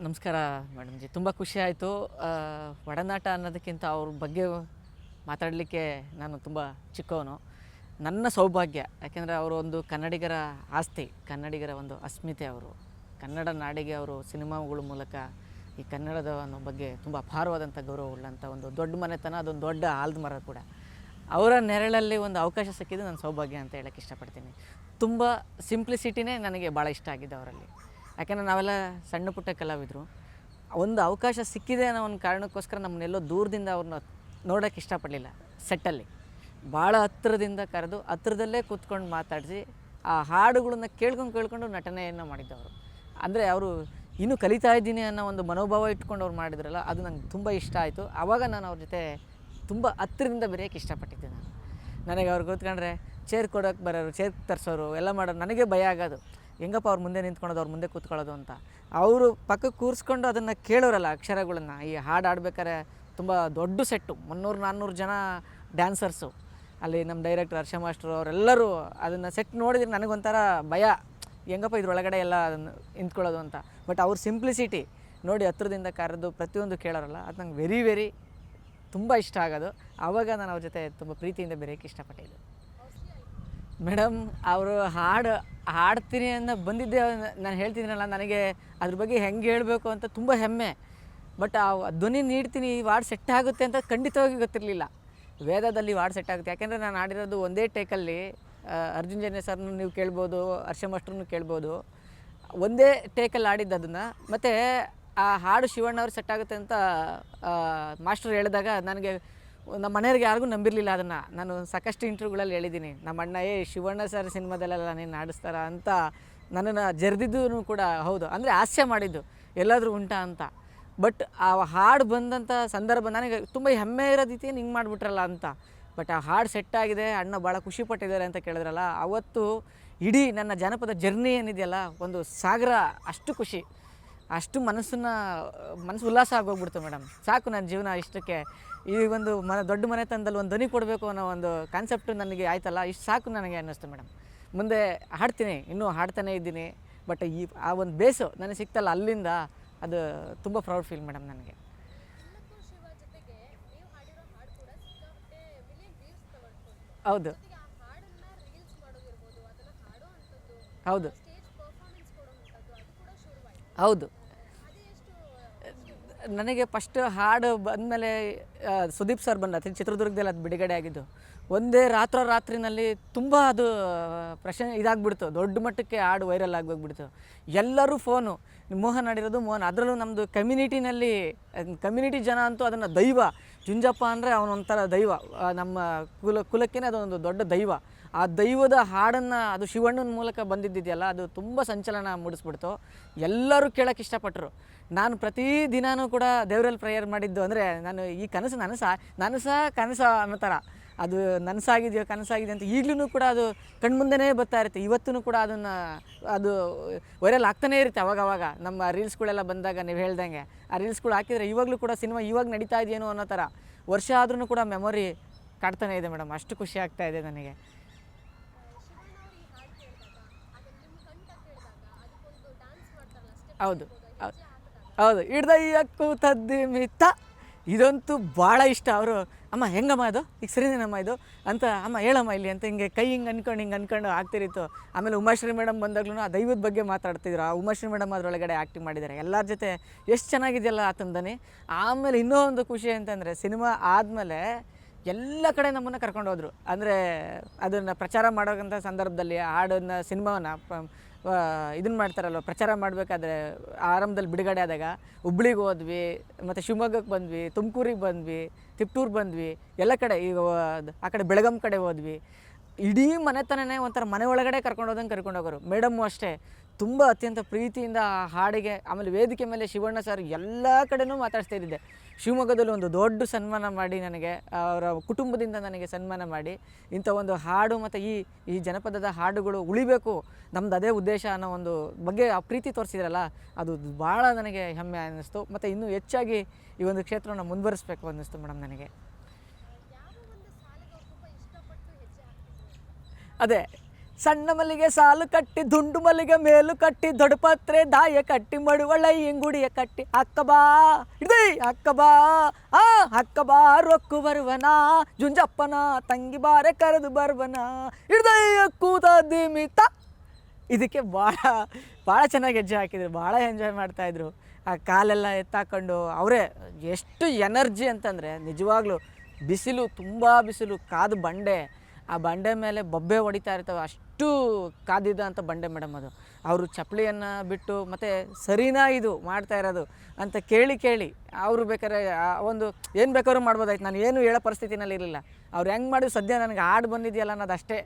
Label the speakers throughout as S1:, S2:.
S1: ನಮಸ್ಕಾರ madam G. ತುಂಬ ಖುಷಿ ಆಯಿತು. ಒಡನಾಟ ಅನ್ನೋದಕ್ಕಿಂತ ಅವ್ರ ಬಗ್ಗೆ ಮಾತಾಡಲಿಕ್ಕೆ ನಾನು ತುಂಬ ಚಿಕ್ಕವನು. ನನ್ನ ಸೌಭಾಗ್ಯ, ಯಾಕೆಂದರೆ ಅವರು ಒಂದು ಕನ್ನಡಿಗರ ಆಸ್ತಿ, ಕನ್ನಡಿಗರ ಒಂದು ಅಸ್ಮಿತೆ. ಅವರು ಕನ್ನಡ ನಾಡಿಗೆ ಅವರು ಸಿನಿಮಾಗಳ ಮೂಲಕ ಈ ಕನ್ನಡದ ಬಗ್ಗೆ ತುಂಬ ಅಪಾರವಾದಂಥ ಗೌರವವುಳ್ಳಂಥ ಒಂದು ದೊಡ್ಡ ಮನೆತನ, ಅದೊಂದು ದೊಡ್ಡ ಆಲದ ಮರ ಕೂಡ. ಅವರ ನೆರಳಲ್ಲಿ ಒಂದು ಅವಕಾಶ ಸಿಕ್ಕಿದ್ದು ನನ್ನ ಸೌಭಾಗ್ಯ ಅಂತ ಹೇಳೋಕ್ಕೆ ಇಷ್ಟಪಡ್ತೀನಿ. ತುಂಬ ಸಿಂಪ್ಲಿಸಿಟಿನೇ ನನಗೆ ಭಾಳ ಇಷ್ಟ ಆಗಿದೆ ಅವರಲ್ಲಿ. ಯಾಕೆಂದರೆ ನಾವೆಲ್ಲ ಸಣ್ಣ ಪುಟ್ಟ ಕಲಾವಿದರು. ಒಂದು ಅವಕಾಶ ಸಿಕ್ಕಿದೆ ಅನ್ನೋ ಒಂದು ಕಾರಣಕ್ಕೋಸ್ಕರ ನಮ್ಮನ್ನೆಲ್ಲೋ ದೂರದಿಂದ ಅವ್ರನ್ನ ನೋಡೋಕ್ಕೆ ಇಷ್ಟಪಡಲಿಲ್ಲ. ಸೆಟ್ಟಲ್ಲಿ ಭಾಳ ಹತ್ತಿರದಿಂದ ಕರೆದು ಹತ್ತಿರದಲ್ಲೇ ಕೂತ್ಕೊಂಡು ಮಾತಾಡಿಸಿ ಆ ಹಾಡುಗಳನ್ನ ಕೇಳ್ಕೊಂಡು ನಟನೆಯನ್ನು ಮಾಡಿದ್ದವರು. ಅಂದರೆ ಅವರು ಇನ್ನೂ ಕಲಿತಾ ಇದ್ದೀನಿ ಅನ್ನೋ ಒಂದು ಮನೋಭಾವ ಇಟ್ಕೊಂಡು ಅವ್ರು ಮಾಡಿದ್ರಲ್ಲ, ಅದು ನಂಗೆ ತುಂಬ ಇಷ್ಟ ಆಯಿತು. ಆವಾಗ ನಾನು ಅವ್ರ ಜೊತೆ ತುಂಬ ಹತ್ತಿರದಿಂದ ಬೆರೆಯೋಕ್ಕೆ ಇಷ್ಟಪಟ್ಟಿದ್ದೆ. ನನಗೆ ಅವ್ರು ಕೂತ್ಕೊಂಡ್ರೆ ಚೇರ್ ಕೊಡೋಕ್ಕೆ ಬರೋರು, ಚೇರ್ ತರಿಸೋರು ಎಲ್ಲ ಮಾಡೋರು. ನನಗೆ ಭಯ ಆಗೋದು, ಹೆಂಗಪ್ಪ ಅವ್ರ ಮುಂದೆ ನಿಂತ್ಕೊಳ್ಳೋದು, ಅವ್ರ ಮುಂದೆ ಕೂತ್ಕೊಳ್ಳೋದು ಅಂತ. ಅವರು ಪಕ್ಕಕ್ಕೆ ಕೂರಿಸ್ಕೊಂಡು ಅದನ್ನು ಕೇಳೋರಲ್ಲ, ಅಕ್ಷರಗಳನ್ನು. ಈ ಹಾಡು ಆಡ್ಬೇಕಾದ್ರೆ ತುಂಬ ದೊಡ್ಡ ಸೆಟ್ಟು, 300-400 ಜನ ಡ್ಯಾನ್ಸರ್ಸು. ಅಲ್ಲಿ ನಮ್ಮ ಡೈರೆಕ್ಟರ್ ಹರ್ಷ ಮಾಸ್ಟ್ರು ಅವರೆಲ್ಲರೂ ಅದನ್ನು ಸೆಟ್ ನೋಡಿದ್ರೆ ನನಗೊಂಥರ ಭಯ, ಹೆಂಗಪ್ಪ ಇದ್ರೊಳಗಡೆ ಎಲ್ಲ ಅದನ್ನು ನಿಂತ್ಕೊಳ್ಳೋದು ಅಂತ. ಬಟ್ ಅವ್ರ ಸಿಂಪ್ಲಿಸಿಟಿ ನೋಡಿ ಹತ್ರದಿಂದ ಕರೆದು ಪ್ರತಿಯೊಂದು ಕೇಳೋರಲ್ಲ, ಅದು ನಂಗೆ ವೆರಿ ತುಂಬ ಇಷ್ಟ ಆಗೋದು. ಆವಾಗ ನಾನು ಅವ್ರ ಜೊತೆ ತುಂಬ ಪ್ರೀತಿಯಿಂದ ಬೆರೆಯೋಕ್ಕೆ ಇಷ್ಟಪಟ್ಟಿದ್ದೆ. ಮೇಡಮ್, ಅವರು ಹಾಡ್ತೀನಿ ಅನ್ನೋ ಬಂದಿದ್ದೆ. ನಾನು ಹೇಳ್ತಿದ್ದೀನಲ್ಲ, ನನಗೆ ಅದ್ರ ಬಗ್ಗೆ ಹೆಂಗೆ ಹೇಳಬೇಕು ಅಂತ ತುಂಬ ಹೆಮ್ಮೆ. ಬಟ್ ಆ ಧ್ವನಿ ನೀಡ್ತೀನಿ, ಈ ವಾರ್ಡ್ ಸೆಟ್ ಆಗುತ್ತೆ ಅಂತ ಖಂಡಿತವಾಗಿ ಗೊತ್ತಿರಲಿಲ್ಲ. ವೇದದಲ್ಲಿ ವಾರ್ಡ್ ಸೆಟ್ ಆಗುತ್ತೆ, ಯಾಕೆಂದರೆ ನಾನು ಆಡಿರೋದು ಒಂದೇ ಟೇಕಲ್ಲಿ. ಅರ್ಜುನ್ ಜನ್ಯ ಸರ್ನು ನೀವು ಕೇಳ್ಬೋದು, ಹರ್ಷ ಮಾಸ್ಟ್ರನ್ನು ಕೇಳ್ಬೋದು. ಒಂದೇ ಟೇಕಲ್ಲಿ ಆಡಿದ್ದು ಅದನ್ನು. ಮತ್ತು ಆ ಹಾಡು ಶಿವಣ್ಣವ್ರು ಸೆಟ್ ಆಗುತ್ತೆ ಅಂತ ಮಾಸ್ಟರ್ ಹೇಳಿದಾಗ ನನಗೆ, ನಮ್ಮ ಮನೆಯವ್ರಿಗೆ ಯಾರಿಗೂ ನಂಬಿರಲಿಲ್ಲ ಅದನ್ನು. ನಾನು ಸಾಕಷ್ಟು ಇಂಟರ್ವ್ಯೂಗಳಲ್ಲಿ ಹೇಳಿದ್ದೀನಿ, ನಮ್ಮ ಅಣ್ಣ ಶಿವಣ್ಣ ಸರ್ ಸಿನಿಮಾದಲ್ಲೆಲ್ಲ ನೀನು ಆಡಿಸ್ತಾರ ಅಂತ ನನ್ನನ್ನು ಜರ್ದಿದ್ದು ಕೂಡ ಹೌದು. ಅಂದರೆ ಹಾಸ್ಯ ಮಾಡಿದ್ದು ಎಲ್ಲಾದರೂ ಉಂಟಾ ಅಂತ. ಬಟ್ ಆ ಹಾಡು ಬಂದಂಥ ಸಂದರ್ಭ ನನಗೆ ತುಂಬ ಹೆಮ್ಮೆ ಇರೋ ರೀತಿ ಹಿಂಗೆ ಮಾಡಿಬಿಟ್ರಲ್ಲ ಅಂತ. ಬಟ್ ಆ ಹಾಡು ಸೆಟ್ ಆಗಿದೆ, ಅಣ್ಣ ಭಾಳ ಖುಷಿಪಟ್ಟಿದ್ದಾರೆ ಅಂತ ಕೇಳಿದ್ರಲ್ಲ, ಅವತ್ತು ಇಡೀ ನನ್ನ ಜಾನಪದ ಜರ್ನಿ ಏನಿದೆಯಲ್ಲ, ಒಂದು ಸಾಗರ. ಅಷ್ಟು ಖುಷಿ, ಅಷ್ಟು ಮನಸ್ಸು ಉಲ್ಲಾಸ ಆಗೋಗ್ಬಿಡ್ತು ಮೇಡಮ್. ಸಾಕು ನನ್ನ ಜೀವನ ಇಷ್ಟಕ್ಕೆ. ಈ ಒಂದು ದೊಡ್ಡ ಮನೆತನದಲ್ಲಿ ಒಂದು ಧ್ವನಿ ಕೊಡಬೇಕು ಅನ್ನೋ ಒಂದು ಕಾನ್ಸೆಪ್ಟು ನನಗೆ ಆಯ್ತಲ್ಲ, ಇಷ್ಟು ಸಾಕು ನನಗೆ ಅನ್ನಿಸ್ತು ಮೇಡಮ್. ಮುಂದೆ ಹಾಡ್ತೀನಿ, ಇನ್ನೂ ಹಾಡ್ತಾನೇ ಇದ್ದೀನಿ. ಬಟ್ ಆ ಒಂದು ಬೇಸು ನನಗೆ ಸಿಕ್ತಲ್ಲ, ಅಲ್ಲಿಂದ ಅದು ತುಂಬ ಪ್ರೌಡ್ ಫೀಲ್ ಮೇಡಮ್ ನನಗೆ. ಹೌದು ಹೌದು ಹೌದು. ನನಗೆ ಫಸ್ಟ್ ಹಾಡು ಬಂದಮೇಲೆ ಸುದೀಪ್ ಸರ್ ಬಂದ ಚಿತ್ರದುರ್ಗದಲ್ಲಿ ಅದು ಬಿಡುಗಡೆ ಆಗಿದ್ದು. ಒಂದೇ ರಾತ್ರಿನಲ್ಲಿ ತುಂಬ ಅದು ಇದಾಗ್ಬಿಡ್ತು, ದೊಡ್ಡ ಮಟ್ಟಕ್ಕೆ ಹಾಡು ವೈರಲ್ ಆಗೋಗ್ಬಿಡ್ತು. ಎಲ್ಲರೂ ಫೋನು, ಮೋಹನ್ ಆಡಿರೋದು ಮೋಹನ್. ಅದರಲ್ಲೂ ನಮ್ಮದು ಕಮ್ಯುನಿಟಿ ಜನ ಅಂತೂ ಅದನ್ನು ದೈವ. ಜುಂಜಪ್ಪ ಅಂದರೆ ಅವನೊಂಥರ ದೈವ, ನಮ್ಮ ಕುಲಕ್ಕೇ ಅದೊಂದು ದೊಡ್ಡ ದೈವ. ಆ ದೈವದ ಹಾಡನ್ನು ಅದು ಶಿವಣ್ಣನ ಮೂಲಕ ಬಂದಿದ್ದಿದೆಯಲ್ಲ, ಅದು ತುಂಬ ಸಂಚಲನ ಮೂಡಿಸ್ಬಿಡ್ತು. ಎಲ್ಲರೂ ಕೇಳೋಕ್ಕೆ ಇಷ್ಟಪಟ್ಟರು. ನಾನು ಪ್ರತಿ ದಿನಾನೂ ಕೂಡ ದೇವರಲ್ಲಿ ಪ್ರೇಯರ್ ಮಾಡಿದ್ದು, ಅಂದರೆ ನಾನು ಈ ಕನಸು ಕನಸ ಅನ್ನೋ ಥರ, ಅದು ನನಸಾಗಿದೆಯೋ ಕನಸಾಗಿದೆ ಅಂತ ಈಗಲೂ ಕೂಡ ಅದು ಕಣ್ಮುಂದೆನೇ ಬರ್ತಾ ಇರುತ್ತೆ. ಇವತ್ತೂ ಕೂಡ ಅದು ವೈರಲ್ ಆಗ್ತಾನೇ ಇರುತ್ತೆ ಅವಾಗವಾಗ. ನಮ್ಮ ರೀಲ್ಸ್ಗಳೆಲ್ಲ ಬಂದಾಗ ನೀವು ಹೇಳ್ದಂಗೆ ಆ ರೀಲ್ಸ್ಗಳು ಹಾಕಿದರೆ ಇವಾಗಲೂ ಕೂಡ ಸಿನಿಮಾ ಇವಾಗ ನಡೀತಾ ಇದೆಯೇನೋ ಅನ್ನೋ ಥರ ವರ್ಷ ಆದ್ರೂ ಕೂಡ ಮೆಮೊರಿ ಕಾಡ್ತಾನೇ ಇದೆ ಮೇಡಮ್. ಅಷ್ಟು ಖುಷಿ ಆಗ್ತಾ ಇದೆ ನನಗೆ. ಹೌದು ಹೌದು. ಹಿಡ್ದಯ್ಯಕ್ಕೂ ತದ್ದಿ ಮಿತ್ತ, ಇದಂತೂ ಭಾಳ ಇಷ್ಟ. ಅವರು ಅಮ್ಮ ಹೆಂಗಮ್ಮ ಅದು ಈಗ ಸರಿನೇನಮ್ಮ ಇದು ಅಂತ, ಅಮ್ಮ ಹೇಳಮ್ಮ ಇಲ್ಲಿ ಅಂತ ಹಿಂಗೆ ಕೈ ಹಿಂಗೆ ಅನ್ಕೊಂಡು ಆಗ್ತಿರಿತ್ತು. ಆಮೇಲೆ ಉಮಾಶ್ರೀ ಮೇಡಮ್ ಬಂದಾಗ್ಲೂ ಆ ದೈವದ ಬಗ್ಗೆ ಮಾತಾಡ್ತಿದ್ರು. ಆ ಉಮಾಶ್ರೀ ಮೇಡಮ್ ಅದರೊಳಗಡೆ ಆ್ಯಕ್ಟಿಂಗ್ ಮಾಡಿದ್ದಾರೆ. ಎಲ್ಲರ ಜೊತೆ ಎಷ್ಟು ಚೆನ್ನಾಗಿದೆಯಲ್ಲ ಆತಂದನೆ. ಆಮೇಲೆ ಇನ್ನೂ ಒಂದು ಖುಷಿ ಅಂತಂದರೆ, ಸಿನಿಮಾ ಆದಮೇಲೆ ಎಲ್ಲ ಕಡೆ ನಮ್ಮನ್ನು ಕರ್ಕೊಂಡು ಹೋದರು. ಅಂದರೆ ಅದನ್ನು ಪ್ರಚಾರ ಮಾಡೋಂಥ ಸಂದರ್ಭದಲ್ಲಿ ಹಾಡನ್ನು ಸಿನಿಮಾವನ್ನು ಇದನ್ನು ಮಾಡ್ತಾರಲ್ವ, ಪ್ರಚಾರ ಮಾಡಬೇಕಾದ್ರೆ ಆರಂಭದಲ್ಲಿ ಬಿಡುಗಡೆ ಆದಾಗ ಹುಬ್ಳಿಗೆ ಹೋದ್ವಿ, ಮತ್ತು ಶಿವಮೊಗ್ಗಕ್ಕೆ ಬಂದ್ವಿ, ತುಮಕೂರಿಗೆ ಬಂದ್ವಿ, ತಿಪ್ಟೂರು ಬಂದ್ವಿ, ಎಲ್ಲ ಕಡೆ. ಈಗ ಆ ಕಡೆ ಬೆಳಗಾಂ ಕಡೆ ಹೋದ್ವಿ. ಇಡೀ ಮನೆತನನೇ ಒಂಥರ ಮನೆ ಒಳಗಡೆ ಕರ್ಕೊಂಡು ಹೋಗೋರು. ಮೇಡಮ್ಮು ಅಷ್ಟೇ ತುಂಬ ಅತ್ಯಂತ ಪ್ರೀತಿಯಿಂದ ಆ ಹಾಡಿಗೆ. ಆಮೇಲೆ ವೇದಿಕೆ ಮೇಲೆ ಶಿವಣ್ಣ ಸರ್ ಎಲ್ಲ ಕಡೆನೂ ಮಾತಾಡ್ತಾ ಇದ್ದಿದ್ದೆ. ಶಿವಮೊಗ್ಗದಲ್ಲಿ ಒಂದು ದೊಡ್ಡ ಸನ್ಮಾನ ಮಾಡಿ, ನನಗೆ ಅವರ ಕುಟುಂಬದಿಂದ ನನಗೆ ಸನ್ಮಾನ ಮಾಡಿ, ಇಂಥ ಒಂದು ಹಾಡು ಮತ್ತು ಈ ಜನಪದದ ಹಾಡುಗಳು ಉಳಿಬೇಕು, ನಮ್ದು ಅದೇ ಉದ್ದೇಶ ಅನ್ನೋ ಒಂದು ಬಗ್ಗೆ ಆ ಪ್ರೀತಿ ತೋರಿಸಿದ್ರಲ್ಲ, ಅದು ಭಾಳ ನನಗೆ ಹೆಮ್ಮೆ ಅನ್ನಿಸ್ತು. ಮತ್ತು ಇನ್ನೂ ಹೆಚ್ಚಾಗಿ ಈ ಒಂದು ಕ್ಷೇತ್ರವನ್ನು ಮುಂದುವರಿಸಬೇಕು ಅನ್ನಿಸ್ತು ಮೇಡಮ್ ನನಗೆ. ಅದೇ ಸಣ್ಣ ಮಲ್ಲಿಗೆ ಸಾಲು ಕಟ್ಟಿ ದುಂಡು ಮಲ್ಲಿಗೆ ಮೇಲು ಕಟ್ಟಿ ದೊಡ್ಡಪತ್ರೆ ದಾಯ ಕಟ್ಟಿ ಮಡುವಳ ಇಂಗುಡಿಯ ಕಟ್ಟಿ ಅಕ್ಕಬಾ ಇಡೀ ಅಕ್ಕಬಾ ಅಕ್ಕಬಾ ರೊಕ್ಕು ಬರುವನ ಜುಂಜಪ್ಪನ ತಂಗಿ ಬಾರೆ ಕರೆದು ಬರುವನ ಹಿಡ್ದಯ್ಯ ಕೂತ ದಿಮಿತ. ಇದಕ್ಕೆ ಭಾಳ ಚೆನ್ನಾಗಿ ಹೆಜ್ಜೆ ಹಾಕಿದ್ರು, ಭಾಳ ಎಂಜಾಯ್ ಮಾಡ್ತಾಯಿದ್ರು. ಆ ಕಾಲೆಲ್ಲ ಎತ್ತಾಕೊಂಡು ಅವರೇ ಎಷ್ಟು ಎನರ್ಜಿ ಅಂತಂದರೆ ನಿಜವಾಗ್ಲೂ ಬಿಸಿಲು, ತುಂಬ ಬಿಸಿಲು, ಕಾದು ಬಂಡೆ, ಆ ಬಂಡೆ ಮೇಲೆ ಬೊಬ್ಬೆ ಹೊಡಿತಾ ಇರ್ತವೆ, ಅಷ್ಟು ಕಾದಿದ್ದಂಥ ಬಂಡೆ ಮೇಡಮ್ ಅದು. ಅವರು ಚಪ್ಪಲಿಯನ್ನು ಬಿಟ್ಟು ಮತ್ತು ಸರಿನಾ ಇದು ಮಾಡ್ತಾ ಇರೋದು ಅಂತ ಕೇಳಿ ಅವರು ಬೇಕಾದ್ರೆ ಒಂದು ಏನು ಬೇಕಾದ್ರೂ ಮಾಡ್ಬೋದಾಯ್ತು, ನಾನು ಏನು ಹೇಳೋ ಪರಿಸ್ಥಿತಿನಲ್ಲಿ ಇರಲಿಲ್ಲ. ಅವ್ರು ಹೆಂಗೆ ಮಾಡಿದ್ರು ಸದ್ಯ ನನಗೆ ಹಾಡು ಬಂದಿದೆಯಲ್ಲ ಅನ್ನೋದಷ್ಟೇ,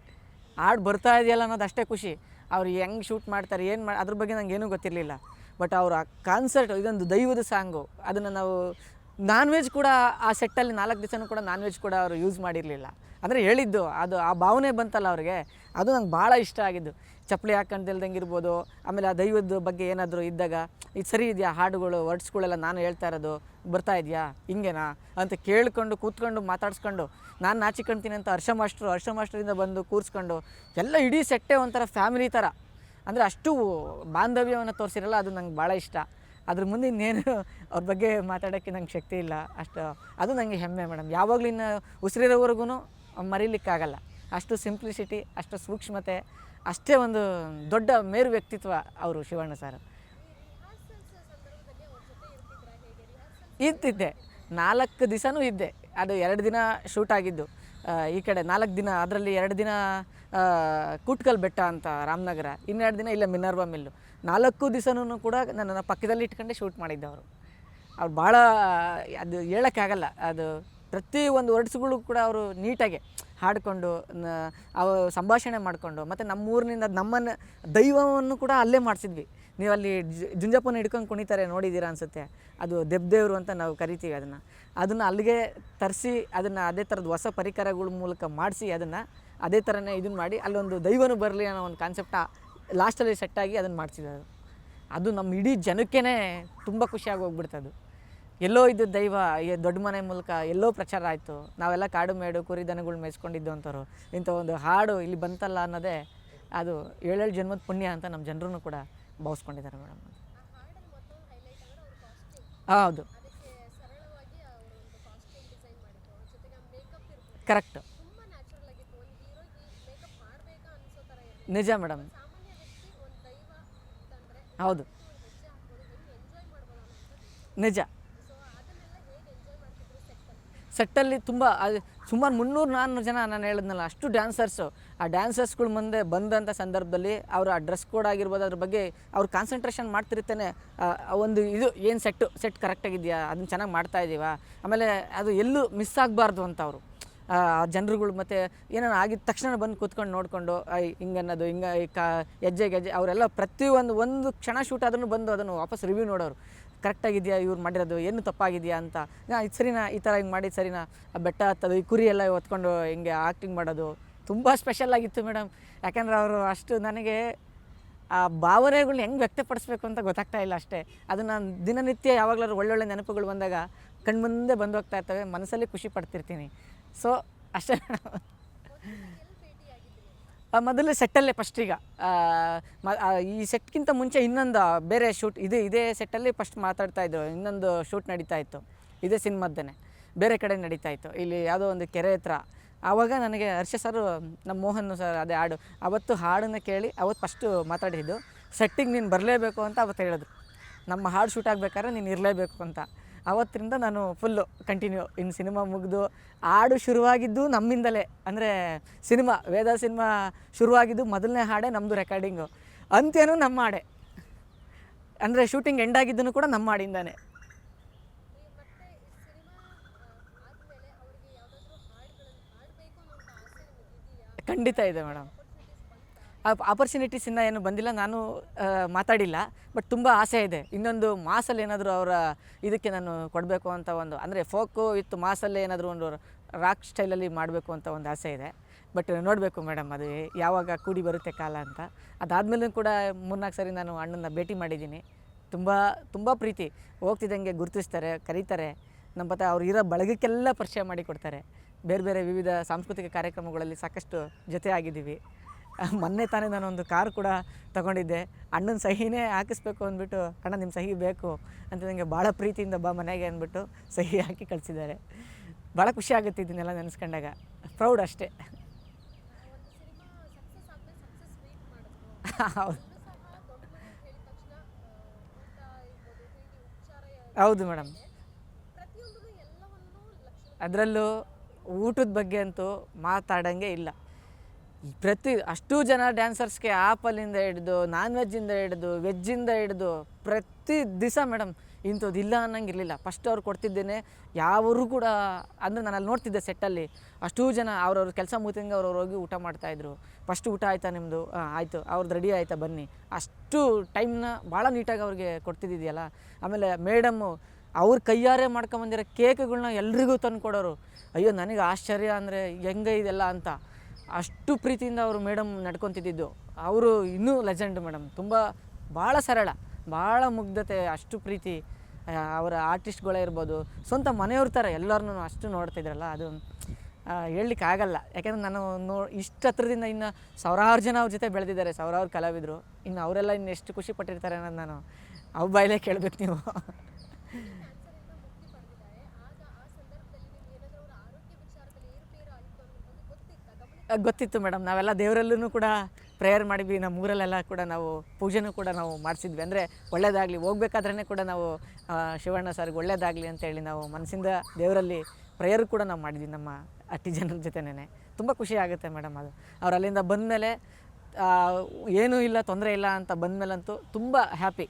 S1: ಹಾಡು ಬರ್ತಾ ಇದೆಯಲ್ಲ ಅನ್ನೋದಷ್ಟೇ ಖುಷಿ. ಅವ್ರು ಹೆಂಗೆ ಶೂಟ್ ಮಾಡ್ತಾರೆ ಏನು ಅದ್ರ ಬಗ್ಗೆ ನಂಗೆ ಏನೂ ಗೊತ್ತಿರಲಿಲ್ಲ. ಬಟ್ ಅವರು ಆ ಕಾನ್ಸರ್ಟ್, ಇದೊಂದು ದೈವದ ಸಾಂಗು, ಅದನ್ನು ನಾವು ನಾನ್ ವೆಜ್ ಕೂಡ ಆ ಸೆಟ್ಟಲ್ಲಿ 4 ದಿವಸನೂ ಕೂಡ ನಾನ್ ವೆಜ್ ಕೂಡ ಅವರು ಯೂಸ್ ಮಾಡಿರಲಿಲ್ಲ. ಅಂದರೆ ಹೇಳಿದ್ದು ಅದು ಆ ಭಾವನೆ ಬಂತಲ್ಲ ಅವ್ರಿಗೆ, ಅದು ನಂಗೆ ಭಾಳ ಇಷ್ಟ ಆಗಿದ್ದು. ಚಪ್ಪಲಿ ಹಾಕೊಂಡ್ದಿಲ್ದಂಗೆ ಇರ್ಬೋದು, ಆಮೇಲೆ ಆ ದೈವದ ಬಗ್ಗೆ ಏನಾದರೂ ಇದ್ದಾಗ ಇದು ಸರಿ ಇದೆಯಾ ಹಾಡುಗಳು ವರ್ಡ್ಸ್ಗಳೆಲ್ಲ ನಾನು ಹೇಳ್ತಾ ಇರೋದು ಬರ್ತಾ ಇದೆಯಾ ಹಿಂಗೇನಾ ಅಂತ ಕೇಳಿಕೊಂಡು ಕೂತ್ಕೊಂಡು ಮಾತಾಡಿಸ್ಕೊಂಡು, ನಾನು ನಾಚಿಕೊಳ್ತೀನಿ ಅಂತ ಹರ್ಷ ಮಾಸ್ಟ್ರಿಂದ ಬಂದು ಕೂರಿಸ್ಕೊಂಡು ಎಲ್ಲ ಇಡೀ ಸೆಟ್ಟೇ ಒಂಥರ ಫ್ಯಾಮಿಲಿ ಥರ, ಅಂದರೆ ಅಷ್ಟು ಬಾಂಧವ್ಯವನ್ನು ತೋರಿಸಿರಲ್ಲ, ಅದು ನಂಗೆ ಭಾಳ ಇಷ್ಟ. ಅದ್ರ ಮುಂದೆ ಇನ್ನೇನು ಅವ್ರ ಬಗ್ಗೆ ಮಾತಾಡೋಕ್ಕೆ ನಂಗೆ ಶಕ್ತಿ ಇಲ್ಲ, ಅಷ್ಟು ಅದು ನನಗೆ ಹೆಮ್ಮೆ ಮೇಡಮ್. ಯಾವಾಗಲೂ ಇನ್ನು ಉಸಿರಿರೋವರೆಗೂ ಮರೀಲಿಕ್ಕಾಗಲ್ಲ. ಅಷ್ಟು ಸಿಂಪ್ಲಿಸಿಟಿ, ಅಷ್ಟು ಸೂಕ್ಷ್ಮತೆ, ಅಷ್ಟೇ ಒಂದು ದೊಡ್ಡ ಮೇರು ವ್ಯಕ್ತಿತ್ವ ಅವರು ಶಿವಣ್ಣ ಸರ್. ಇರ್ತಿದ್ದೆ, 4 ದಿವಸನೂ ಇದ್ದೆ. ಅದು 2 ದಿನ ಶೂಟ್ ಆಗಿದ್ದು ಈ ಕಡೆ, 4 ದಿನ, ಅದರಲ್ಲಿ 2 ದಿನ ಕೂಟ್ಕಲ್ ಬೆಟ್ಟ ಅಂತ ರಾಮನಗರ, ಇನ್ನೆರಡು ದಿನ ಇಲ್ಲ ಮಿನರ್ವಾ ಮಿಲ್ಲು. 4 ದಿವಸನೂ ಕೂಡ ನನ್ನನ್ನು ಪಕ್ಕದಲ್ಲಿ ಇಟ್ಕೊಂಡೆ ಶೂಟ್ ಮಾಡಿದ್ದವರು. ಅವ್ರು ಭಾಳ ಅದು ಹೇಳೋಕ್ಕಾಗಲ್ಲ, ಅದು ಪ್ರತಿ ಒಂದು ವರ್ಡ್ಸ್ಗಳು ಕೂಡ ಅವರು ನೀಟಾಗಿ ಹಾಡಿಕೊಂಡು ಸಂಭಾಷಣೆ ಮಾಡಿಕೊಂಡು, ಮತ್ತು ನಮ್ಮೂರಿನಿಂದ ನಮ್ಮನ್ನು ದೈವವನ್ನು ಕೂಡ ಅಲ್ಲೇ ಮಾಡಿಸಿದ್ವಿ. ನೀವು ಅಲ್ಲಿ ಜುಂಜಪ್ಪನ ಹಿಡ್ಕೊಂಡು ಕುಣಿತಾರೆ ನೋಡಿದ್ದೀರಾ ಅನಿಸುತ್ತೆ, ಅದು ದೆಬ್ದೇವರು ಅಂತ ನಾವು ಕರಿತೀವಿ. ಅದನ್ನು ಅಲ್ಲಿಗೆ ತರಿಸಿ ಅದನ್ನು ಅದೇ ಥರದ ಹೊಸ ಪರಿಕರಗಳ ಮೂಲಕ ಮಾಡಿಸಿ ಅದನ್ನು ಅದೇ ಥರನೇ ಇದನ್ನು ಮಾಡಿ ಅಲ್ಲೊಂದು ದೈವನು ಬರಲಿ ಅನ್ನೋ ಒಂದು ಕಾನ್ಸೆಪ್ಟ ಲಾಸ್ಟಲ್ಲಿ ಸೆಟ್ಟಾಗಿ ಅದನ್ನು ಮಾಡಿಸಿದ್ರು. ಅದು ನಮ್ಮ ಇಡೀ ಜನಕ್ಕೇ ತುಂಬ ಖುಷಿಯಾಗಿ ಹೋಗ್ಬಿಡ್ತದು. ಎಲ್ಲೋ ಇದ್ದ ದೈವ ದೊಡ್ಡ ಮನೆ ಮೂಲಕ ಎಲ್ಲೋ ಪ್ರಚಾರ ಆಯಿತು. ನಾವೆಲ್ಲ ಕಾಡು ಮೇಡು ಕುರಿ ದನಗಳು ಮೇಯಿಸ್ಕೊಂಡಿದ್ದು ಅಂಥವ್ರು, ಇಂಥ ಒಂದು ಹಾಡು ಇಲ್ಲಿ ಬಂತಲ್ಲ ಅನ್ನೋದೇ ಅದು 7 ಜನ್ಮದ ಪುಣ್ಯ ಅಂತ ನಮ್ಮ ಜನರೂ ಕೂಡ ಭಾವಿಸ್ಕೊಂಡಿದ್ದಾರೆ ಮೇಡಮ್. ಹೌದು, ಕರೆಕ್ಟು, ನಿಜ ಮೇಡಮ್, ಹೌದು ನಿಜ. ಸೆಟ್ಟಲ್ಲಿ ತುಂಬ ಸುಮಾರು 300-400 ಜನ, ನಾನು ಹೇಳಿದ್ನಲ್ಲ ಅಷ್ಟು ಡ್ಯಾನ್ಸರ್ಸು. ಆ ಡ್ಯಾನ್ಸರ್ಸ್ಗಳ ಮುಂದೆ ಬಂದಂಥ ಸಂದರ್ಭದಲ್ಲಿ ಅವರು ಆ ಡ್ರೆಸ್ ಕೋಡ್ ಆಗಿರ್ಬೋದು, ಅದ್ರ ಬಗ್ಗೆ ಅವ್ರು ಕಾನ್ಸಂಟ್ರೇಷನ್ ಮಾಡ್ತಿರ್ತಾನೆ. ಒಂದು ಇದು ಏನು ಸೆಟ್ ಕರೆಕ್ಟಾಗಿದೆಯಾ, ಅದನ್ನು ಚೆನ್ನಾಗಿ ಮಾಡ್ತಾಯಿದ್ದೀವಾ, ಆಮೇಲೆ ಅದು ಎಲ್ಲೂ ಮಿಸ್ ಆಗಬಾರ್ದು ಅಂತ ಅವರು ಜನರುಗಳು. ಮತ್ತು ಏನಾರು ಆಗಿದ ತಕ್ಷಣ ಬಂದು ಕೂತ್ಕೊಂಡು ನೋಡಿಕೊಂಡು ಹಿಂಗೆ ಅನ್ನೋದು, ಹಿಂಗೆ ಹೆಜ್ಜೆ ಅವರೆಲ್ಲ ಒಂದು ಕ್ಷಣ ಶೂಟ್ ಆದ್ರೂ ಬಂದು ಅದನ್ನು ವಾಪಸ್ ರಿವ್ಯೂ ನೋಡೋರು. ಕರೆಕ್ಟಾಗಿದೆಯಾ ಇವ್ರು ಮಾಡಿರೋದು, ಏನು ತಪ್ಪಾಗಿದೆಯಾ ಅಂತ, ಇದು ಸರಿನಾ, ಈ ಥರ ಹಿಂಗೆ ಮಾಡಿದ್ದು ಸರಿನಾ, ಬೆಟ್ಟ ಹತ್ತೋದು, ಈ ಕುರಿ ಎಲ್ಲ ಹೊತ್ಕೊಂಡು ಹಿಂಗೆ ಆ್ಯಕ್ಟಿಂಗ್ ಮಾಡೋದು ತುಂಬ ಸ್ಪೆಷಲಾಗಿತ್ತು ಮೇಡಮ್. ಯಾಕಂದರೆ ಅವರು ಅಷ್ಟು ನನಗೆ ಆ ಭಾವನೆಗಳು ಹೆಂಗೆ ವ್ಯಕ್ತಪಡಿಸ್ಬೇಕು ಅಂತ ಗೊತ್ತಾಗ್ತಾ ಇಲ್ಲ ಅಷ್ಟೇ. ಅದನ್ನು ನಾನು ದಿನನಿತ್ಯ ಯಾವಾಗಲಾದ್ರು ಒಳ್ಳೊಳ್ಳೆ ನೆನಪುಗಳು ಬಂದಾಗ ಕಣ್ಮುಂದೆ ಬಂದು ಹೋಗ್ತಾ ಇರ್ತವೆ, ಮನಸ್ಸಲ್ಲಿ ಖುಷಿ ಪಡ್ತಿರ್ತೀನಿ. ಸೊ ಅಷ್ಟೇ ಮೇಡಮ್. ಮೊದಲು ಸೆಟ್ಟಲ್ಲೇ ಫಸ್ಟೀಗ ಈ ಸೆಟ್ಗಿಂತ ಮುಂಚೆ ಇನ್ನೊಂದು ಬೇರೆ ಶೂಟ್ ಇದೇ ಸೆಟ್ಟಲ್ಲಿ ಫಸ್ಟ್ ಮಾತಾಡ್ತಾಯಿದ್ರು. ಇನ್ನೊಂದು ಶೂಟ್ ನಡೀತಾ ಇತ್ತು ಇದೇ ಸಿನಿಮಾದ್ದೇನೆ, ಬೇರೆ ಕಡೆ ನಡೀತಾ ಇತ್ತು, ಇಲ್ಲಿ ಯಾವುದೋ ಒಂದು ಕೆರೆ ಹತ್ರ. ಆವಾಗ ನನಗೆ ಹರ್ಷ ಸರು, ನಮ್ಮ ಮೋಹನ್ ಸರ್ ಅದೇ ಹಾಡು, ಅವತ್ತು ಹಾಡನ್ನು ಕೇಳಿ ಅವತ್ತು ಫಸ್ಟು ಮಾತಾಡಿದ್ದು, ಸೆಟ್ಟಿಗೆ ನೀನು ಬರಲೇಬೇಕು ಅಂತ ಅವತ್ತು ಹೇಳಿದ್ರು. ನಮ್ಮ ಹಾಡು ಶೂಟ್ ಆಗಬೇಕಾದ್ರೆ ನೀನು ಇರಲೇಬೇಕು ಅಂತ. ಆವತ್ತಿಂದ ನಾನು ಫುಲ್ಲು ಕಂಟಿನ್ಯೂ. ಇನ್ನು ಸಿನಿಮಾ ಮುಗಿದು ಹಾಡು ಶುರುವಾಗಿದ್ದು ನಮ್ಮಿಂದಲೇ, ಅಂದರೆ ವೇದ ಸಿನಿಮಾ ಶುರುವಾಗಿದ್ದು ಮೊದಲನೇ ಹಾಡೇ ನಮ್ಮದು ರೆಕಾರ್ಡಿಂಗು, ಅಂತ್ಯನೂ ನಮ್ಮ ಹಾಡೆ. ಅಂದರೆ ಶೂಟಿಂಗ್ ಎಂಡ್ ಆಗಿದ್ದೂ ಕೂಡ ನಮ್ಮ ಹಾಡಿಂದಾನೆ. ಖಂಡಿತ ಇದೆ ಮೇಡಮ್. ಆಪರ್ಚುನಿಟೀಸ್ ಇನ್ನೂ ಏನು ಬಂದಿಲ್ಲ, ನಾನು ಮಾತಾಡಿಲ್ಲ. ಬಟ್ ತುಂಬ ಆಸೆ ಇದೆ. ಇನ್ನೊಂದು ಮಾಸಲ್ಲಿ ಏನಾದರೂ ಅವರ ಇದಕ್ಕೆ ನಾನು ಕೊಡಬೇಕು ಅಂತ ಒಂದು, ಅಂದರೆ ಫೋಕು ವಿತ್ ಮಾಸಲ್ಲೇ ಏನಾದರೂ ಒಂದು ರಾಕ್ ಸ್ಟೈಲಲ್ಲಿ ಮಾಡಬೇಕು ಅಂತ ಒಂದು ಆಸೆ ಇದೆ. ಬಟ್ ನೋಡಬೇಕು ಮೇಡಮ್, ಅದು ಯಾವಾಗ ಕೂಡಿ ಬರುತ್ತೆ ಕಾಲ ಅಂತ. ಅದಾದಮೇಲೂ ಕೂಡ 3-4 ಸರಿ ನಾನು ಅಣ್ಣನ ಭೇಟಿ ಮಾಡಿದ್ದೀನಿ. ತುಂಬ ಪ್ರೀತಿ. ಹೋಗ್ತಿದ್ದಂಗೆ ಗುರುತಿಸ್ತಾರೆ, ಕರೀತಾರೆ. ನಮ್ಮ ಪತ್ತ ಅವ್ರು ಇರೋ ಬಳಗಕ್ಕೆಲ್ಲ ಪರಿಚಯ ಮಾಡಿ ಕೊಡ್ತಾರೆ. ಬೇರೆ ಬೇರೆ ವಿವಿಧ ಸಾಂಸ್ಕೃತಿಕ ಕಾರ್ಯಕ್ರಮಗಳಲ್ಲಿ ಸಾಕಷ್ಟು ಜೊತೆ ಆಗಿದ್ದೀವಿ. ಮೊನ್ನೆ ತಾನೇ ನಾನೊಂದು ಕಾರು ಕೂಡ ತೊಗೊಂಡಿದ್ದೆ. ಅಣ್ಣನ ಸಹಿನೇ ಹಾಕಿಸ್ಬೇಕು ಅಂದ್ಬಿಟ್ಟು, ಅಣ್ಣ ನಿಮ್ಮ ಸಹಿ ಬೇಕು ಅಂತ ನನಗೆ ಭಾಳ ಪ್ರೀತಿಯಿಂದ ಬಾ ಮನೆಗೆ ಅಂದ್ಬಿಟ್ಟು ಸಹಿ ಹಾಕಿ ಕಳಿಸಿದ್ದಾರೆ. ಭಾಳ ಖುಷಿ ಆಗುತ್ತೆ ಇದನ್ನೆಲ್ಲ ನೆನೆಸ್ಕೊಂಡಾಗ, ಪ್ರೌಡ್ ಅಷ್ಟೇ. ಹೌದು ಹೌದು ಮೇಡಮ್. ಅದರಲ್ಲೂ ಊಟದ ಬಗ್ಗೆ ಅಂತೂ ಮಾತಾಡೋಂಗೆ ಇಲ್ಲ. ಅಷ್ಟೂ ಜನ ಡ್ಯಾನ್ಸರ್ಸ್ಗೆ ಆ್ಯಪಲ್ಲಿಂದ ಹಿಡಿದು, ನಾನ್ ವೆಜ್ಜಿಂದ ಹಿಡಿದು, ವೆಜ್ಜಿಂದ ಹಿಡಿದು ಪ್ರತಿ ದಿವಸ ಮೇಡಮ್ ಇಂಥದ್ದು ಇಲ್ಲ ಅನ್ನಂಗೆ ಇರಲಿಲ್ಲ. ಫಸ್ಟ್ ಅವ್ರು ಕೊಡ್ತಿದ್ದೇನೆ, ಯಾವರು ಕೂಡ ಅಂದರೆ ನಾನು ಅಲ್ಲಿ ನೋಡ್ತಿದ್ದೆ ಸೆಟ್ಟಲ್ಲಿ ಅಷ್ಟೂ ಜನ ಅವ್ರವ್ರ ಕೆಲಸ ಮುಗಿದಂಗೆ ಅವ್ರವ್ರು ಹೋಗಿ ಊಟ ಮಾಡ್ತಾಯಿದ್ರು. ಫಸ್ಟ್ ಊಟ ಆಯಿತಾ ನಿಮ್ಮದು? ಆಯಿತು. ಅವ್ರದ್ದು ರೆಡಿ ಆಯಿತಾ ಬನ್ನಿ. ಅಷ್ಟು ಟೈಮ್ನ ಭಾಳ ನೀಟಾಗಿ ಅವ್ರಿಗೆ ಕೊಡ್ತಿದ್ದಿದೆಯಲ್ಲ. ಆಮೇಲೆ ಮೇಡಮ್ಮು ಅವ್ರ ಕೈಯಾರೆ ಮಾಡ್ಕೊಂಬಂದಿರೋ ಕೇಕ್ಗಳನ್ನ ಎಲ್ರಿಗೂ ತಂದು ಕೊಡೋರು. ಅಯ್ಯೋ ನನಗೆ ಆಶ್ಚರ್ಯ ಅಂದರೆ ಹೆಂಗೆ ಇದೆಲ್ಲ ಅಂತ, ಅಷ್ಟು ಪ್ರೀತಿಯಿಂದ ಅವರು ಮೇಡಮ್ ನಡ್ಕೊತಿದ್ದಿದ್ದು. ಅವರು ಇನ್ನೂ ಲೆಜೆಂಡ್ ಮೇಡಮ್. ತುಂಬ ಭಾಳ ಸರಳ, ಭಾಳ ಮುಗ್ಧತೆ, ಅಷ್ಟು ಪ್ರೀತಿ. ಅವರ ಆರ್ಟಿಸ್ಟ್ಗಳೇ ಇರ್ಬೋದು, ಸ್ವಂತ ಮನೆಯವ್ರ ಥರ ಎಲ್ಲರನ್ನೂ ಅಷ್ಟು ನೋಡ್ತಿದ್ರಲ್ಲ, ಅದು ಹೇಳಲಿಕ್ಕೆ ಆಗಲ್ಲ. ಯಾಕೆಂದರೆ ನಾನು ಇಷ್ಟು ಹತ್ರದಿಂದ ಇನ್ನು ಸಾವಿರಾರು ಜನ ಅವ್ರ ಜೊತೆ ಬೆಳೆದಿದ್ದಾರೆ, ಸಾವಿರಾರು ಕಲಾವಿದರು. ಇನ್ನು ಅವರೆಲ್ಲ ಇನ್ನು ಎಷ್ಟು ಖುಷಿ ಪಟ್ಟಿರ್ತಾರೆ ಅನ್ನೋದು ನಾನು ಅವ್ರ ಬಾಯಲ್ಲೇ ಕೇಳಬೇಕು ನೀವು. ಗೊತ್ತಿತ್ತು ಮೇಡಮ್. ನಾವೆಲ್ಲ ದೇವರಲ್ಲೂ ಕೂಡ ಪ್ರೇಯರ್ ಮಾಡಿದ್ವಿ. ನಮ್ಮ ಊರಲ್ಲೆಲ್ಲ ಕೂಡ ನಾವು ಪೂಜೆನೂ ಕೂಡ ನಾವು ಮಾಡಿಸಿದ್ವಿ. ಅಂದರೆ ಒಳ್ಳೇದಾಗಲಿ, ಹೋಗ್ಬೇಕಾದ್ರೇ ಕೂಡ ನಾವು ಶಿವಣ್ಣ ಸರ್ಗೆ ಒಳ್ಳೇದಾಗಲಿ ಅಂತೇಳಿ ನಾವು ಮನಸ್ಸಿಂದ ದೇವರಲ್ಲಿ ಪ್ರೇಯರ್ ಕೂಡ ನಾವು ಮಾಡಿದ್ವಿ ನಮ್ಮ ಅಟ್ಟಿ ಜನರ ಜೊತೆನೇ. ತುಂಬ ಖುಷಿ ಆಗುತ್ತೆ ಮೇಡಮ್ ಅದು. ಅವ್ರು ಅಲ್ಲಿಂದ ಬಂದಮೇಲೆ ಏನೂ ಇಲ್ಲ, ತೊಂದರೆ ಇಲ್ಲ ಅಂತ ಬಂದಮೇಲಂತೂ ತುಂಬ ಹ್ಯಾಪಿ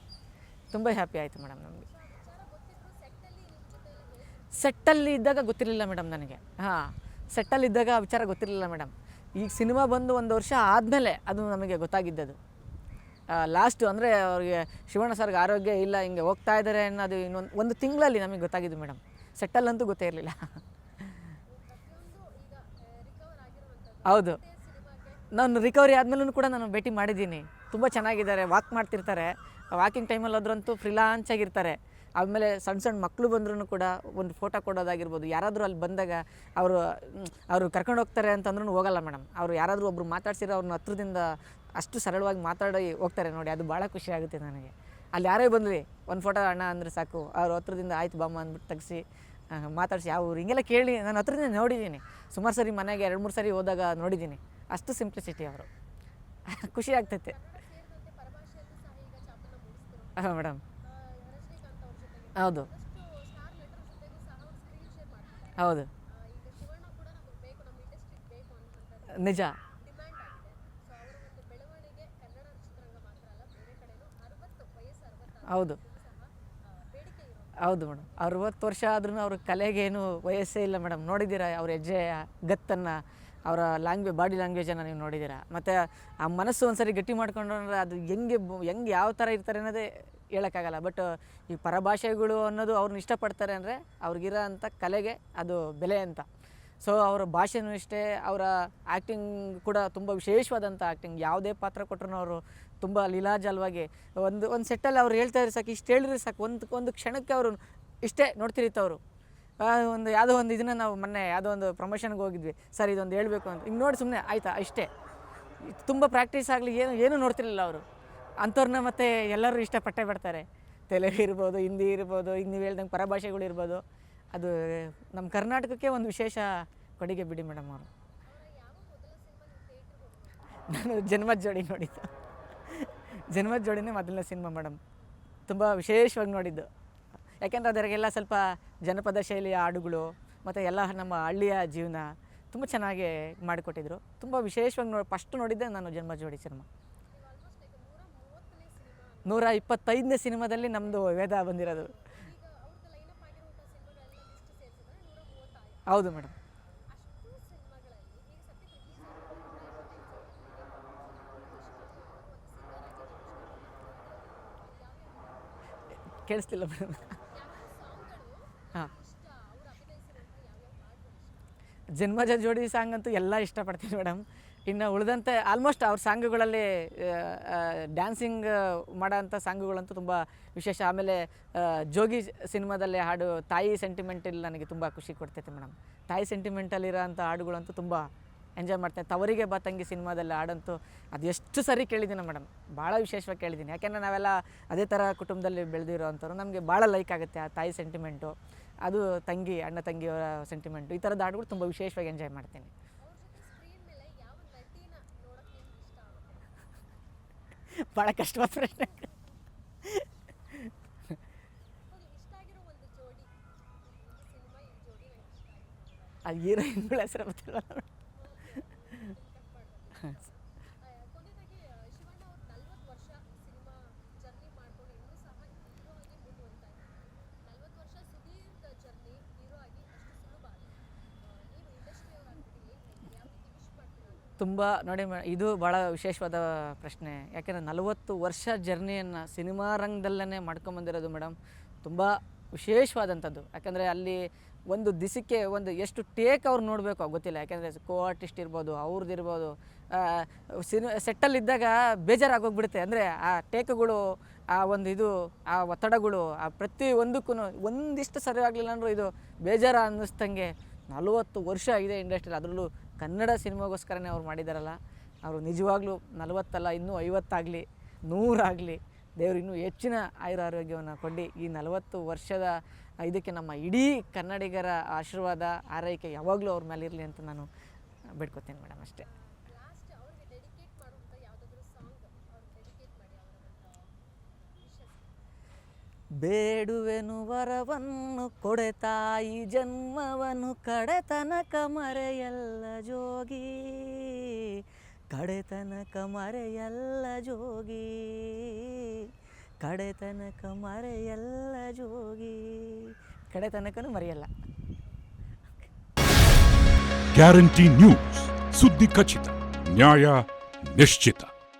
S1: ಆಯಿತು ಮೇಡಮ್ ನಮಗೆ. ಸೆಟ್ಟಲ್ಲಿ ಇದ್ದಾಗ ಗೊತ್ತಿರಲಿಲ್ಲ ಮೇಡಮ್ ನನಗೆ. ಸೆಟ್ಟಲ್ಲಿದ್ದಾಗ ಆ ವಿಚಾರ ಗೊತ್ತಿರಲಿಲ್ಲ ಮೇಡಮ್. ಈಗ ಸಿನಿಮಾ ಬಂದು 1 ವರ್ಷ ಆದಮೇಲೆ ಅದು ನಮಗೆ ಗೊತ್ತಾಗಿದ್ದದು. ಲಾಸ್ಟು ಅಂದರೆ ಅವ್ರಿಗೆ ಶಿವಣ್ಣ ಸರ್ಗೆ ಆರೋಗ್ಯ ಇಲ್ಲ, ಹಿಂಗೆ ಹೋಗ್ತಾ ಇದ್ದಾರೆ ಅನ್ನೋದು ಒಂದು ತಿಂಗಳಲ್ಲಿ ನಮಗೆ ಗೊತ್ತಾಗಿದ್ದು ಮೇಡಮ್. ಸೆಟ್ಟಲ್ಲಂತೂ ಗೊತ್ತೇ ಇರಲಿಲ್ಲ. ಹೌದು, ನಾನು ರಿಕವರಿ ಆದಮೇಲೂ ಕೂಡ ನಾನು ಭೇಟಿ ಮಾಡಿದ್ದೀನಿ. ತುಂಬ ಚೆನ್ನಾಗಿದ್ದಾರೆ, ವಾಕ್ ಮಾಡ್ತಿರ್ತಾರೆ. ವಾಕಿಂಗ್ ಟೈಮಲ್ಲಿ ಹೋದ್ರಂತೂ ಫ್ರೀಲಾನ್ಸಾಗಿರ್ತಾರೆ. ಆಮೇಲೆ ಸಣ್ಣ ಮಕ್ಕಳು ಬಂದ್ರೂ ಕೂಡ ಒಂದು ಫೋಟೋ ಕೊಡೋದಾಗಿರ್ಬೋದು. ಯಾರಾದರೂ ಅಲ್ಲಿ ಬಂದಾಗ ಅವರು ಕರ್ಕೊಂಡು ಹೋಗ್ತಾರೆ ಅಂತಂದ್ರೂ ಹೋಗಲ್ಲ ಮೇಡಮ್. ಅವರು ಯಾರಾದರೂ ಒಬ್ಬರು ಮಾತಾಡ್ಸಿರೋ ಅವ್ರನ್ನ ಹತ್ರದಿಂದ ಅಷ್ಟು ಸರಳವಾಗಿ ಮಾತಾಡಿ ಹೋಗ್ತಾರೆ ನೋಡಿ. ಅದು ಭಾಳ ಖುಷಿ ಆಗುತ್ತೆ ನನಗೆ. ಅಲ್ಲಿ ಯಾರೇ ಬಂದ್ವಿ ಒಂದು ಫೋಟೋ ಅಣ್ಣ ಅಂದರೆ ಸಾಕು, ಅವ್ರ ಹತ್ರದಿಂದ ಆಯ್ತು ಬಾಮ್ಮ ಅಂದ್ಬಿಟ್ಟು ತೆಗಿಸಿ ಮಾತಾಡಿಸಿ ಯಾವ ಊರು ಹಿಂಗೆಲ್ಲ ಕೇಳಿ ನಾನು ಹತ್ರದಿಂದ ನೋಡಿದ್ದೀನಿ. ಸುಮಾರು ಸರಿ ಮನೆಗೆ 2-3 ಸರಿ ಹೋದಾಗ ನೋಡಿದ್ದೀನಿ. ಅಷ್ಟು ಸಿಂಪ್ಲಿಸಿಟಿ ಅವರು. ಖುಷಿ ಆಗ್ತೈತೆ. ಹಾಂ ಮೇಡಮ್, ಹೌದು ಹೌದು ನಿಜ. ಹೌದು ಹೌದು ಮೇಡಮ್. 60 ವರ್ಷ ಆದ್ರೂ ಅವ್ರ ಕಲೆಗೇನು ವಯಸ್ಸೇ ಇಲ್ಲ ಮೇಡಮ್. ನೋಡಿದ್ದೀರಾ ಅವ್ರ ಹೆಜ್ಜೆಯ ಗತ್ತನ್ನು, ಅವರ ಬಾಡಿ ಲ್ಯಾಂಗ್ವೇಜನ್ನು ನೀವು ನೋಡಿದ್ದೀರಾ. ಮತ್ತು ಆ ಮನಸ್ಸು ಒಂದು ಸರಿ ಗಟ್ಟಿ ಮಾಡ್ಕೊಂಡ್ರೆ ಅದು ಹೆಂಗೆ ಯಾವ ಥರ ಇರ್ತಾರೆ ಅನ್ನೋದೇ ಹೇಳೋಕ್ಕಾಗಲ್ಲ. ಬಟ್ ಈ ಪರಭಾಷೆಗಳು ಅನ್ನೋದು ಅವ್ರನ್ನ ಇಷ್ಟಪಡ್ತಾರೆ ಅಂದರೆ ಅವ್ರಿಗಿರೋ ಅಂಥ ಕಲೆಗೆ ಅದು ಬೆಲೆ ಅಂತ. ಸೊ ಅವರ ಭಾಷೆನೂ ಇಷ್ಟೇ, ಅವರ ಆ್ಯಕ್ಟಿಂಗ್ ಕೂಡ ತುಂಬ ವಿಶೇಷವಾದಂಥ ಆ್ಯಕ್ಟಿಂಗ್. ಯಾವುದೇ ಪಾತ್ರ ಕೊಟ್ಟರು ಅವರು ತುಂಬ ಲೀಲಾಜಾಲವಾಗಿ ಒಂದು ಸೆಟ್ಟಲ್ಲಿ ಅವ್ರು ಹೇಳ್ತಾ ಇದ್ರೆ ಸಾಕು, ಇಷ್ಟು ಹೇಳಿದ್ರೆ ಸಾಕು, ಒಂದು ಕ್ಷಣಕ್ಕೆ ಅವರು ಇಷ್ಟೇ ನೋಡ್ತಿರಿತ್ತವರು. ಯಾವುದೋ ಒಂದು ಇದನ್ನು ನಾವು ಮೊನ್ನೆ ಯಾವುದೋ ಒಂದು ಪ್ರಮೋಷನ್ಗೆ ಹೋಗಿದ್ವಿ, ಸರ್ ಇದೊಂದು ಹೇಳಬೇಕು ಅಂತ, ಹಿಂಗೆ ನೋಡಿ ಸುಮ್ಮನೆ ಆಯಿತಾ ಇಷ್ಟೇ. ತುಂಬ ಪ್ರಾಕ್ಟೀಸ್ ಆಗಲಿ ಏನೂ ನೋಡ್ತಿರಲಿಲ್ಲ ಅವರು. ಅಂಥವ್ರನ್ನ ಮತ್ತು ಎಲ್ಲರೂ ಇಷ್ಟಪಟ್ಟೇ ಬಿಡ್ತಾರೆ. ತೆಲುಗು ಇರ್ಬೋದು, ಹಿಂದಿ ಇರ್ಬೋದು, ಈಗ ನೀವು ಹೇಳ್ದಂಗೆ ಪರಭಾಷೆಗಳು ಇರ್ಬೋದು. ಅದು ನಮ್ಮ ಕರ್ನಾಟಕಕ್ಕೆ ಒಂದು ವಿಶೇಷ ಕೊಡುಗೆ ಬಿಡಿ ಮೇಡಮ್ ಅವರು. ನಾನು ಜನ್ಮದ ಜೋಡಿ ನೋಡಿದ್ದು. ಜನ್ಮದ ಜೋಡಿನೇ ಮೊದಲನೇ ಸಿನಿಮಾ ಮೇಡಮ್. ತುಂಬ ವಿಶೇಷವಾಗಿ ನೋಡಿದ್ದು. ಯಾಕೆಂದರೆ ಅದರಿಗೆಲ್ಲ ಸ್ವಲ್ಪ ಜನಪದ ಶೈಲಿಯ ಹಾಡುಗಳು ಮತ್ತು ಎಲ್ಲ ನಮ್ಮ ಹಳ್ಳಿಯ ಜೀವನ ತುಂಬ ಚೆನ್ನಾಗಿ ಮಾಡಿಕೊಟ್ಟಿದ್ರು. ತುಂಬ ವಿಶೇಷವಾಗಿ ಫಸ್ಟ್ ನೋಡಿದ್ದೆ ನಾನು ಜನ್ಮ ಜೋಡಿ ಸಿನಿಮಾ. 125ನೇ ಸಿನಿಮಾದಲ್ಲಿ ನಮ್ಮದು ವೇದ ಬಂದಿರೋದು. ಹೌದು ಮೇಡಮ್. ಕೇಳಿಸ್ತಿಲ್ಲ ಮೇಡಮ್. ಹಾಂ, ಜನ್ಮಜ ಜೋಡಿ ಸಾಂಗ್ ಅಂತೂ ಎಲ್ಲ ಇಷ್ಟಪಡ್ತೀನಿ ಮೇಡಮ್. ಇನ್ನು ಉಳಿದಂತೆ ಆಲ್ಮೋಸ್ಟ್ ಅವ್ರ ಸಾಂಗುಗಳಲ್ಲಿ ಡ್ಯಾನ್ಸಿಂಗ್ ಮಾಡೋಂಥ ಸಾಂಗುಗಳಂತೂ ತುಂಬ ವಿಶೇಷ. ಆಮೇಲೆ ಜೋಗಿ ಸಿನಿಮಾದಲ್ಲಿ ಹಾಡು ತಾಯಿ ಸೆಂಟಿಮೆಂಟಲ್ಲಿ ನನಗೆ ತುಂಬ ಖುಷಿ ಕೊಡ್ತೈತೆ ಮೇಡಮ್. ತಾಯಿ ಸೆಂಟಿಮೆಂಟಲ್ಲಿರೋ ಅಂಥ ಹಾಡುಗಳಂತೂ ತುಂಬ ಎಂಜಾಯ್ ಮಾಡ್ತೇನೆ. ತವರಿಗೆ ಬಾ ತಂಗಿ ಸಿನಿಮಾದಲ್ಲಿ ಹಾಡಂತೂ ಅದು ಎಷ್ಟು ಸರಿ ಕೇಳಿದ್ದೀನಿ ಮೇಡಮ್, ಭಾಳ ವಿಶೇಷವಾಗಿ ಕೇಳಿದ್ದೀನಿ. ಯಾಕೆಂದರೆ ನಾವೆಲ್ಲ ಅದೇ ಥರ ಕುಟುಂಬದಲ್ಲಿ ಬೆಳೆದಿರೋ ಅಂಥವ್ರು, ನಮಗೆ ಭಾಳ ಲೈಕ್ ಆಗುತ್ತೆ ಆ ತಾಯಿ ಸೆಂಟಿಮೆಂಟು, ಅದು ತಂಗಿ ಅಣ್ಣ ತಂಗಿಯವರ ಸೆಂಟಿಮೆಂಟು, ಈ ಥರದ ಹಾಡುಗಳು ತುಂಬ ವಿಶೇಷವಾಗಿ ಎಂಜಾಯ್ ಮಾಡ್ತೀನಿ. ಭಾಳ ಕಷ್ಟವಾದ ಪ್ರಶ್ನೆ. ಅದು ಹೀರೋಯಿನ್ಗಳ ಹೆಸರು ಗೊತ್ತಿಲ್ಲ. ತುಂಬ ನೋಡಿ ಇದು ಭಾಳ ವಿಶೇಷವಾದ ಪ್ರಶ್ನೆ. ಯಾಕೆಂದರೆ 40 ವರ್ಷ ಜರ್ನಿಯನ್ನು ಸಿನಿಮಾ ರಂಗದಲ್ಲೇ ಮಾಡ್ಕೊಂಬಂದಿರೋದು ಮೇಡಮ್ ತುಂಬ ವಿಶೇಷವಾದಂಥದ್ದು. ಯಾಕಂದರೆ ಅಲ್ಲಿ ಒಂದು ದಿಸಕ್ಕೆ ಒಂದು ಎಷ್ಟು ಟೇಕ್ ಅವ್ರು ನೋಡಬೇಕು ಗೊತ್ತಿಲ್ಲ. ಯಾಕೆಂದರೆ ಕೋ ಆರ್ಟಿಸ್ಟ್ ಇರ್ಬೋದು, ಅವ್ರದ್ದು ಇರ್ಬೋದು, ಸೆಟ್ಟಲ್ಲಿದ್ದಾಗ ಬೇಜಾರಾಗೋಗ್ಬಿಡುತ್ತೆ. ಅಂದರೆ ಆ ಟೇಕ್ಗಳು, ಆ ಒಂದು ಇದು, ಆ ಒತ್ತಡಗಳು, ಆ ಪ್ರತಿ ಒಂದಕ್ಕೂ ಒಂದಿಷ್ಟು ಸರಿ ಆಗಲಿಲ್ಲ ಅಂದರೂ ಇದು ಬೇಜಾರ ಅನ್ನಿಸ್ದಂಗೆ 40 ವರ್ಷ ಇದೆ ಇಂಡಸ್ಟ್ರಿಯಲ್ಲಿ. ಅದರಲ್ಲೂ ಕನ್ನಡ ಸಿನಿಮಾಗೋಸ್ಕರನೇ ಅವ್ರು ಮಾಡಿದಾರಲ್ಲ, ಅವರು ನಿಜವಾಗ್ಲೂ 40 ಅಲ್ಲ, ಇನ್ನೂ 50 ಆಗಲಿ, 100 ಆಗಲಿ, ದೇವರು ಇನ್ನೂ ಹೆಚ್ಚಿನ ಆಯುರಾರೋಗ್ಯವನ್ನು ಕೊಟ್ಟು ಈ 40 ವರ್ಷದ ಇದಕ್ಕೆ ನಮ್ಮ ಇಡೀ ಕನ್ನಡಿಗರ ಆಶೀರ್ವಾದ, ಆರೈಕೆ ಯಾವಾಗಲೂ ಅವ್ರ ಮೇಲೆ ಇರಲಿ ಅಂತ ನಾನು ಬೇಡ್ಕೊತೀನಿ ಮೇಡಮ್, ಅಷ್ಟೇ. ಬೇಡುವೆನು ವರವನ್ನು ಕೊಡೆ ತಾಯಿ, ಜನ್ಮವನ್ನು ಕಡೆತನಕ ಮರೆಯಲ್ಲ ಜೋಗಿ, ಕಡೆತನಕ ಮರೆಯಲ್ಲ ಜೋಗಿ, ಕಡೆತನಕ ಮರೆಯಲ್ಲ ಜೋಗಿ, ಕಡೆತನಕನೂ ಮರೆಯಲ್ಲ.
S2: ಗ್ಯಾರಂಟಿ ನ್ಯೂಸ್, ಸುದ್ದಿ ಖಚಿತ, ನ್ಯಾಯ ನಿಶ್ಚಿತ.